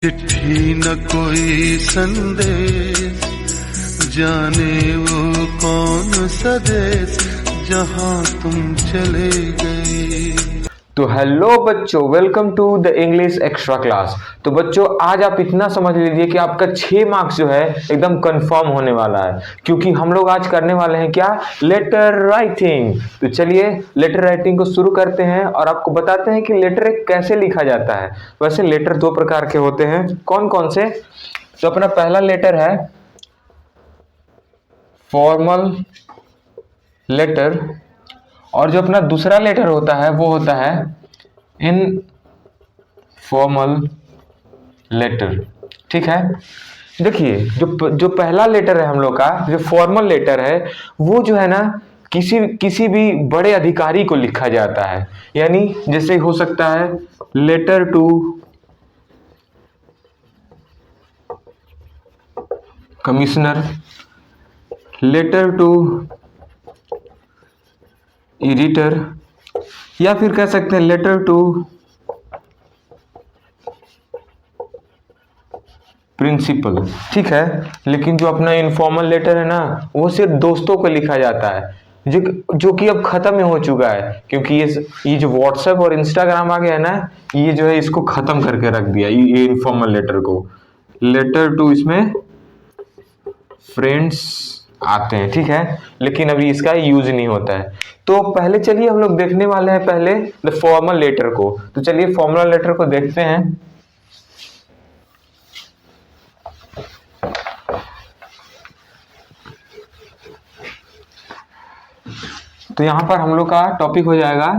चिट्ठी न कोई संदेश, जाने वो कौन सा देश जहां तुम चले गए। तो हेलो बच्चों, welcome to the English extra class. तो बच्चों, आज आप इतना समझ लीजिए कि आपका 6 मार्क्स जो है एकदम कंफर्म होने वाला है, क्योंकि हम लोग आज करने वाले हैं क्या, लेटर राइटिंग। तो चलिए लेटर राइटिंग को शुरू करते हैं और आपको बताते हैं कि लेटर कैसे लिखा जाता है। वैसे लेटर दो प्रकार के होते हैं, कौन कौन से। तो अपना पहला लेटर है फॉर्मल लेटर, और जो अपना दूसरा लेटर होता है वो होता है इनफॉर्मल लेटर। ठीक है, देखिए जो पहला लेटर है हम लोग का, जो फॉर्मल लेटर है, वो जो है ना किसी भी बड़े अधिकारी को लिखा जाता है। यानी जैसे हो सकता है letter to commissioner, letter to editor, या फिर कह सकते हैं लेटर टू प्रिंसिपल। ठीक है, लेकिन जो अपना इनफॉर्मल लेटर है ना, वो सिर्फ दोस्तों को लिखा जाता है, जो कि अब खत्म हो चुका है, क्योंकि ये जो व्हाट्सएप और इंस्टाग्राम आ गया है ना, ये जो है इसको खत्म करके रख दिया ये इनफॉर्मल लेटर को। लेटर टू इसमें फ्रेंड्स आते हैं। ठीक है, लेकिन अभी इसका यूज नहीं होता है। तो पहले चलिए हम लोग देखने वाले हैं पहले द फॉर्मल लेटर को। तो चलिए फॉर्मल लेटर को देखते हैं। तो यहां पर हम लोग का टॉपिक हो जाएगा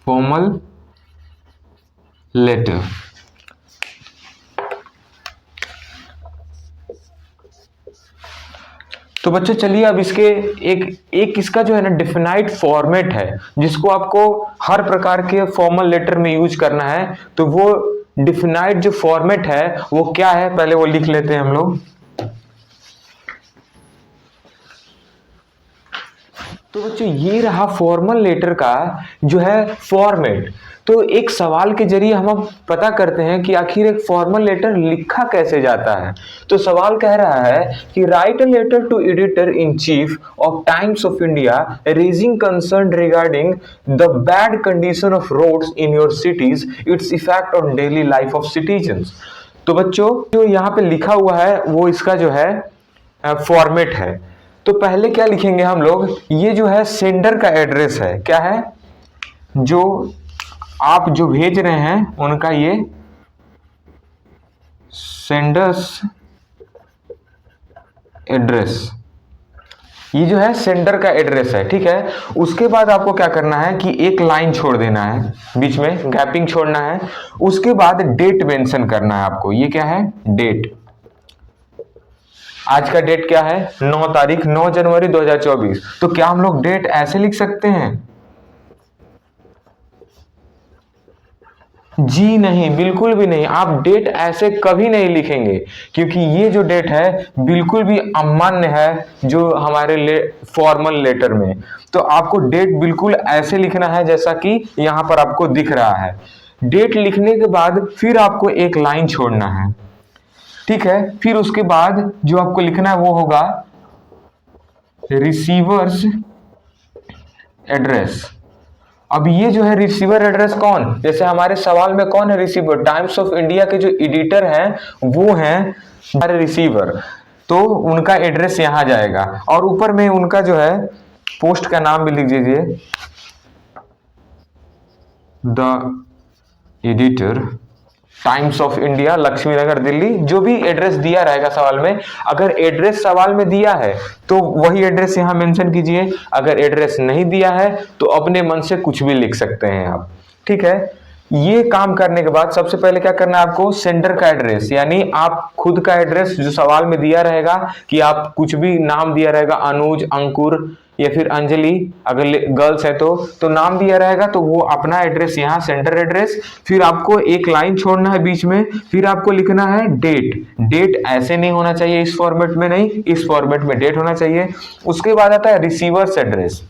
फॉर्मल लेटर। तो बच्चों चलिए अब इसके एक इसका जो है ना डिफिनाइट फॉर्मेट है, जिसको आपको हर प्रकार के फॉर्मल लेटर में यूज करना है। तो वो डिफिनाइट जो फॉर्मेट है वो क्या है, पहले वो लिख लेते हैं हम लोग। तो बच्चों ये रहा फॉर्मल लेटर का जो है फॉर्मेट। तो एक सवाल के जरिए हम अब पता करते हैं कि आखिर एक फॉर्मल लेटर लिखा कैसे जाता है। तो सवाल कह रहा है कि write a letter to editor in chief of Times of India raising concern regarding the bad condition of roads in your cities, it's effect on daily life of citizens. तो बच्चों जो यहाँ पे लिखा हुआ है वो इसका जो है फॉर्मेट है। तो पहले क्या लिखेंगे हम लोग, ये जो है सेंडर का एड्रेस है, क्या है, जो आप जो भेज रहे हैं उनका ये सेंडर्स एड्रेस, ये जो है सेंडर का एड्रेस है। ठीक है, उसके बाद आपको क्या करना है कि एक लाइन छोड़ देना है, बीच में गैपिंग छोड़ना है। उसके बाद डेट मेंशन करना है आपको। ये क्या है, डेट। आज का डेट क्या है, 9 तारीख 9 जनवरी 2024। तो क्या हम लोग डेट ऐसे लिख सकते हैं? जी नहीं, बिल्कुल भी नहीं। आप डेट ऐसे कभी नहीं लिखेंगे, क्योंकि ये जो डेट है बिल्कुल भी अमान्य है जो हमारे फॉर्मल लेटर में। तो आपको डेट बिल्कुल ऐसे लिखना है जैसा कि यहां पर आपको दिख रहा है। डेट लिखने के बाद फिर आपको एक लाइन छोड़ना है। ठीक है, फिर उसके बाद जो आपको लिखना है वो होगा रिसीवर्स एड्रेस। अब ये जो है रिसीवर एड्रेस कौन, जैसे हमारे सवाल में कौन है रिसीवर, टाइम्स ऑफ इंडिया के जो एडिटर हैं वो हैं हमारे रिसीवर। तो उनका एड्रेस यहां जाएगा, और ऊपर में उनका जो है पोस्ट का नाम भी लिख दीजिए, the editor Times of India Laxmi Nagar Delhi. जो भी एड्रेस दिया रहेगा सवाल में, अगर एड्रेस सवाल में दिया है तो वही एड्रेस यहां मेंशन कीजिए। अगर एड्रेस नहीं दिया है तो अपने मन से कुछ भी लिख सकते हैं आप। ठीक है, ये काम करने के बाद सबसे पहले क्या करना है आपको, सेंडर का एड्रेस, यानी आप खुद का एड्रेस जो सवाल में दिया रहेगा, कि आप कुछ भी नाम दिया रहेगा, अनुज, अंकुर या फिर अंजलि, अगर गर्ल्स है तो नाम दिया रहेगा, तो वो अपना एड्रेस यहाँ सेंटर एड्रेस। फिर आपको एक लाइन छोड़ना है बीच में, फिर आपको लिखना है डेट। डेट ऐसे नहीं होना चाहिए, इस फॉर्मेट में नहीं, इस फॉर्मेट में डेट होना चाहिए। उसके बाद आता है रिसीवर्स एड्रेस।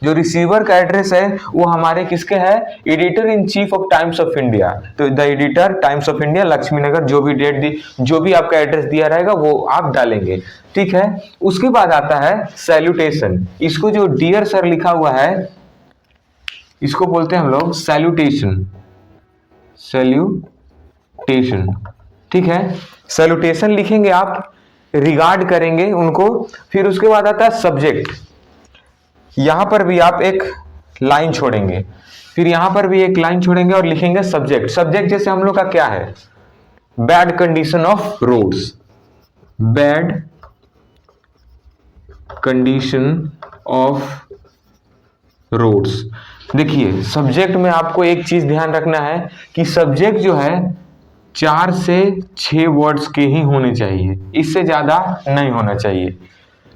जो रिसीवर का एड्रेस है वो हमारे किसके है, editor in chief of Times of India. तो the editor Times of India Laxminagar, जो भी जो भी आपका एड्रेस दिया रहेगा वो आप डालेंगे, ठीक है। उसके बाद आता है सैल्यूटेशन। इसको जो डियर सर लिखा हुआ है इसको बोलते हैं हम लोग सैल्यूटेशन, सैल्यूटेशन, ठीक है। सैल्यूटेशन लिखेंगे आप, रिगार्ड करेंगे उनको। फिर उसके बाद आता है सब्जेक्ट, यहां पर भी आप एक लाइन छोड़ेंगे, फिर यहां पर भी एक लाइन छोड़ेंगे और लिखेंगे सब्जेक्ट। सब्जेक्ट जैसे हम लोग का क्या है, bad condition of roads, bad condition of roads. देखिए सब्जेक्ट में आपको एक चीज ध्यान रखना है कि सब्जेक्ट जो है 4 से 6 वर्ड्स के ही होने चाहिए, इससे ज्यादा नहीं होना चाहिए,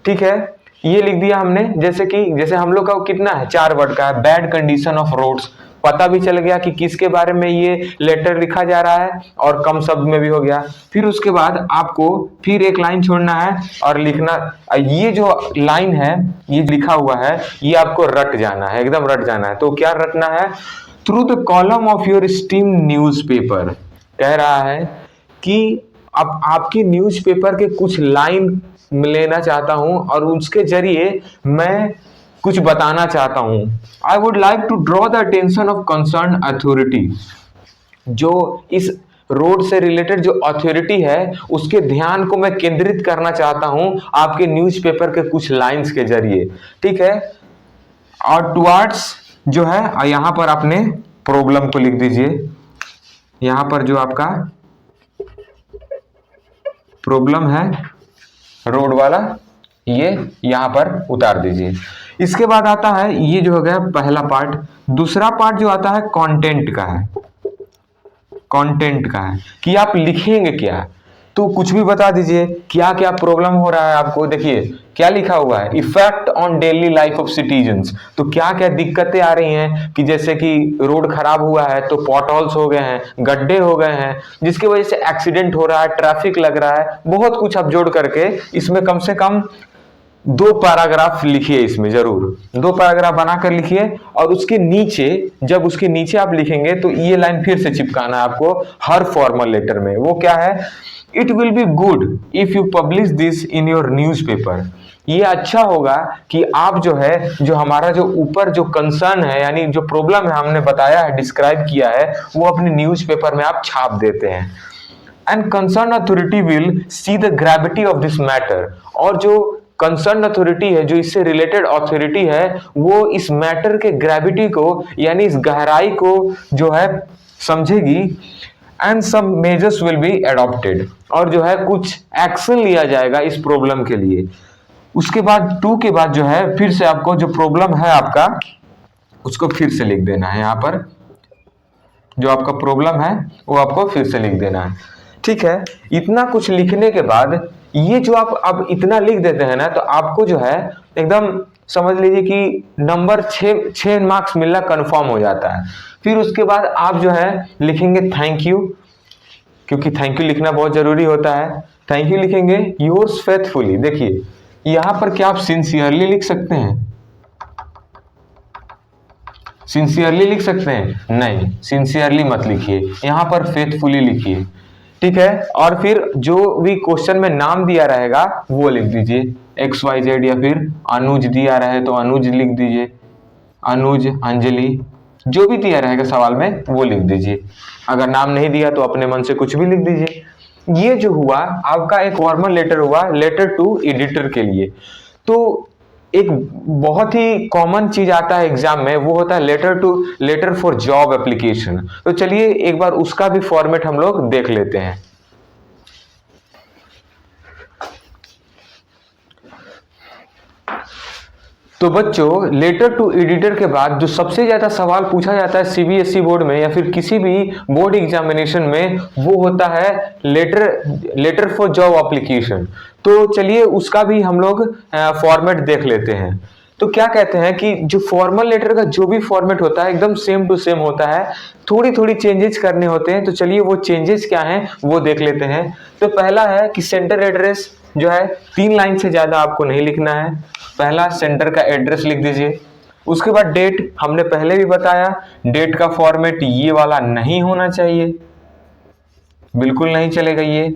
ठीक है। ये लिख दिया हमने, जैसे हम लोग का कितना है, 4 वर्ड का है, बैड कंडीशन ऑफ रोड्स। पता भी चल गया कि किसके बारे में ये लेटर लिखा जा रहा है और कम शब्द में भी हो गया। फिर उसके बाद आपको फिर एक लाइन छोड़ना है और लिखना, ये जो लाइन है ये लिखा हुआ है ये आपको रट जाना है, एकदम रट जाना है। तो क्या रटना है, through the column of your steam newspaper. कह रहा है कि अब आपकी न्यूज़पेपर के कुछ लाइन लेना चाहता हूं और उसके जरिए मैं कुछ बताना चाहता हूं। I would like to draw the attention of concern authority. जो इस रोड से रिलेटेड जो अथॉरिटी है उसके ध्यान को मैं केंद्रित करना चाहता हूं आपके न्यूज़पेपर के कुछ लाइंस के जरिए, ठीक है। और टुवर्ड्स जो है यहां पर आपने प्रॉब्लम को लिख दीजिए, यहां पर जो आपका प्रॉब्लम है रोड वाला ये यहां पर उतार दीजिए। इसके बाद आता है ये जो हो गया पहला पार्ट। दूसरा पार्ट जो आता है कंटेंट का है, कंटेंट का है कि आप लिखेंगे क्या। तो कुछ भी बता दीजिए क्या क्या प्रॉब्लम हो रहा है आपको। देखिए क्या लिखा हुआ है, effect on daily life of citizens. तो क्या क्या दिक्कतें आ रही हैं कि जैसे कि रोड खराब हुआ है तो पॉटहोल्स हो गए हैं, गड्ढे हो गए हैं, जिसकी वजह से एक्सीडेंट हो रहा है, ट्रैफिक लग रहा है, बहुत कुछ आप जोड़ करके इसमें कम से कम 2 पैराग्राफ लिखिए, इसमें जरूर 2 पैराग्राफ बनाकर लिखिए। और उसके नीचे जब उसके नीचे आप लिखेंगे तो ये लाइन फिर से चिपकाना है आपको हर फॉर्मल लेटर में। वो क्या है, it will be good if you publish this in your newspaper. ये अच्छा होगा कि आप जो है जो हमारा जो ऊपर जो कंसर्न है यानी जो प्रॉब्लम है हमने बताया है, डिस्क्राइब किया है, वो अपने न्यूज़पेपर में आप छाप देते हैं। And concern authority will see the gravity of this matter. और जो कंसर्न अथॉरिटी है, जो इससे रिलेटेड अथॉरिटी है, वो इस मैटर के ग्रेविटी को यानी इस गहराई को जो है समझेगी। And some measures will be adopted. और जो है कुछ एक्शन लिया जाएगा इस प्रॉब्लम के लिए। उसके बाद 2 के बाद जो है फिर से आपको जो प्रॉब्लम है आपका उसको फिर से लिख देना है। यहाँ पर जो आपका प्रॉब्लम है वो आपको फिर से लिख देना है, ठीक है। इतना कुछ लिखने के बाद ये जो आप अब इतना लिख देते हैं ना, तो आपको जो है एकदम समझ लीजिए कि नंबर 6 मार्क्स मिलना कंफर्म हो जाता है। फिर उसके बाद आप जो है लिखेंगे थैंक यू, क्योंकि थैंक यू लिखना बहुत जरूरी होता है। थैंक यू लिखेंगे, योर्स फेथफुली। देखिए यहां पर क्या आप सिंसियरली लिख सकते हैं, सिंसियरली लिख सकते हैं? नहीं, सिंसियरली मत लिखिए, यहां पर फेथफुली लिखिए, ठीक है। और फिर जो भी क्वेश्चन में नाम दिया रहेगा वो लिख दीजिए, XYZ, या फिर अनुज दिया रहे तो अनुज लिख दीजिए, अनुज, अंजलि, जो भी दिया रहेगा सवाल में वो लिख दीजिए। अगर नाम नहीं दिया तो अपने मन से कुछ भी लिख दीजिए। ये जो हुआ आपका एक फॉर्मल लेटर हुआ, लेटर टू एडिटर के लिए। तो एक बहुत ही कॉमन चीज आता है एग्जाम में, वो होता है लेटर फॉर जॉब एप्लीकेशन। तो चलिए एक बार उसका भी फॉर्मेट हम लोग देख लेते हैं। तो बच्चों लेटर टू एडिटर के बाद जो सबसे ज्यादा सवाल पूछा जाता है सीबीएसई बोर्ड में या फिर किसी भी बोर्ड एग्जामिनेशन में, वो होता है लेटर फॉर जॉब एप्लीकेशन। तो चलिए उसका भी हम लोग फॉर्मेट देख लेते हैं। तो क्या कहते हैं कि जो फॉर्मल लेटर का जो भी फॉर्मेट होता है एकदम सेम टू सेम होता है, थोड़ी थोड़ी चेंजेस करने होते हैं। तो चलिए वो चेंजेस क्या हैं वो देख लेते हैं। तो पहला है कि सेंटर एड्रेस जो है 3 लाइन से ज्यादा आपको नहीं लिखना है। पहला सेंटर का एड्रेस लिख दीजिए। उसके बाद डेट, हमने पहले भी बताया डेट का फॉर्मेट ये वाला नहीं होना चाहिए, बिल्कुल नहीं चलेगा ये,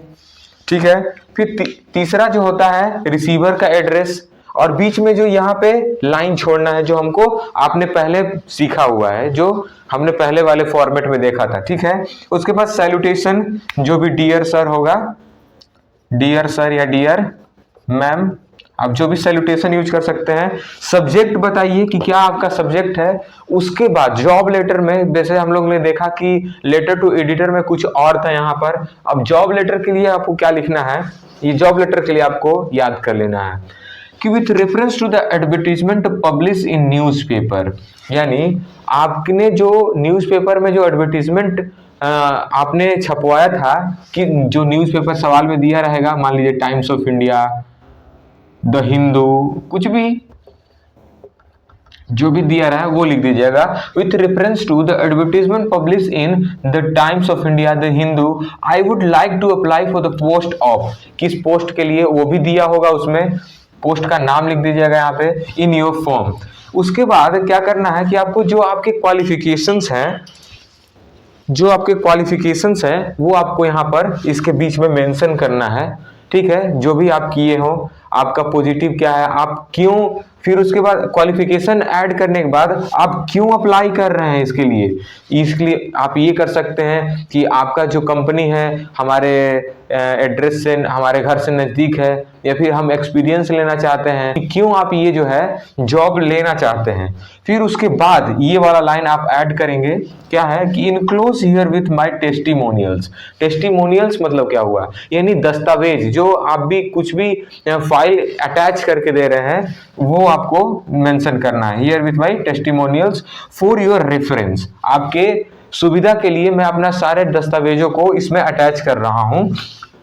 ठीक है। फिर तीसरा जो होता है रिसीवर का एड्रेस, और बीच में जो यहाँ पे लाइन छोड़ना है, जो हमको आपने पहले सीखा हुआ है, जो हमने पहले वाले फॉर्मेट में देखा था, ठीक है। उसके बाद सैल्यूटेशन, जो भी डियर सर होगा, डियर सर या डियर मैम, आप जो भी सैल्यूटेशन यूज कर सकते हैं। सब्जेक्ट बताइए कि क्या आपका सब्जेक्ट है। उसके बाद जॉब लेटर में, जैसे हम लोग ने देखा कि लेटर टू एडिटर में कुछ और था यहाँ पर, अब जॉब लेटर के लिए आपको क्या लिखना है, ये जॉब लेटर के लिए आपको याद कर लेना है कि with reference to the advertisement publish in newspaper, यानी आपने जो न्यूज़पेपर में जो एडवर्टीजमेंट आपने छपवाया था, कि जो न्यूज़पेपर सवाल में दिया रहेगा, मान लीजिए times of India, the Hindu, कुछ भी जो भी दिया रहा है वो लिख दीजिएगा। With reference to the advertisement publish in the Times of India, the Hindu, I would like to apply for the post of, किस पोस्ट के लिए वो भी दिया होगा, उसमें पोस्ट का नाम लिख दीजिएगा यहाँ पे, इन योर फॉर्म। उसके बाद क्या करना है कि आपको जो आपके क्वालिफिकेशंस हैं, जो आपके क्वालिफिकेशंस हैं वो आपको यहाँ पर इसके बीच में मेंशन करना है, ठीक है। जो भी आप किए हो, आपका पॉजिटिव क्या है, आप क्यों, फिर उसके बाद क्वालिफिकेशन ऐड करने के बाद आप क्यों अप्लाई कर रहे हैं इसके लिए आप ये कर सकते हैं कि आपका जो कंपनी है हमारे एड्रेस से, हमारे घर से नज़दीक है, या फिर हम एक्सपीरियंस लेना चाहते हैं कि क्यों आप ये जो है जॉब लेना चाहते हैं। फिर उसके बाद ये वाला लाइन आप ऐड करेंगे, क्या है कि enclose here with my testimonials. Testimonials मतलब क्या हुआ, यानी दस्तावेज, जो आप भी कुछ भी फाइल अटैच करके दे रहे हैं वो आपको मेंशन करना है, here with my testimonials for your reference. आपके सुविधा के लिए मैं अपना सारे दस्तावेजों को इसमें अटैच कर रहा हूं।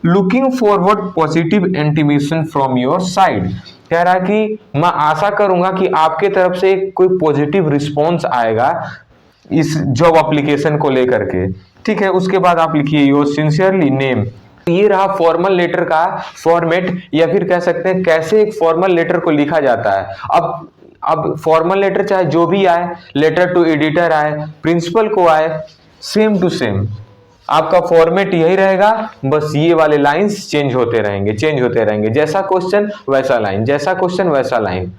Looking forward positive intimation from your side, कह रहा है कि मैं आशा करूंगा कि आपके तरफ से कोई पॉजिटिव रिस्पॉन्स आएगा इस जॉब एप्लीकेशन को लेकर के, ठीक है। उसके बाद आप लिखिए योर सिंसियरली नेम। ये रहा फॉर्मल लेटर का फॉर्मेट, या फिर कह सकते हैं कैसे एक फॉर्मल लेटर को लिखा जाता है। अब फॉर्मल लेटर चाहे जो भी आए, लेटर टू एडिटर आए, प्रिंसिपल को आए, सेम टू सेम आपका फॉर्मेट यही रहेगा, बस ये वाले लाइंस चेंज होते रहेंगे, जैसा क्वेश्चन वैसा लाइन, जैसा क्वेश्चन वैसा लाइन।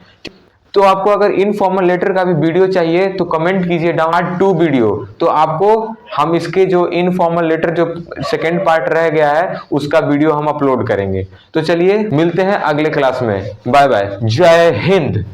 तो आपको अगर इनफॉर्मल लेटर का भी वीडियो चाहिए तो कमेंट कीजिए डाउन टू वीडियो, तो आपको हम इसके जो इनफॉर्मल लेटर जो सेकेंड पार्ट रह गया है उसका वीडियो हम अपलोड करेंगे। तो चलिए मिलते हैं अगले क्लास में, बाय बाय, जय हिंद।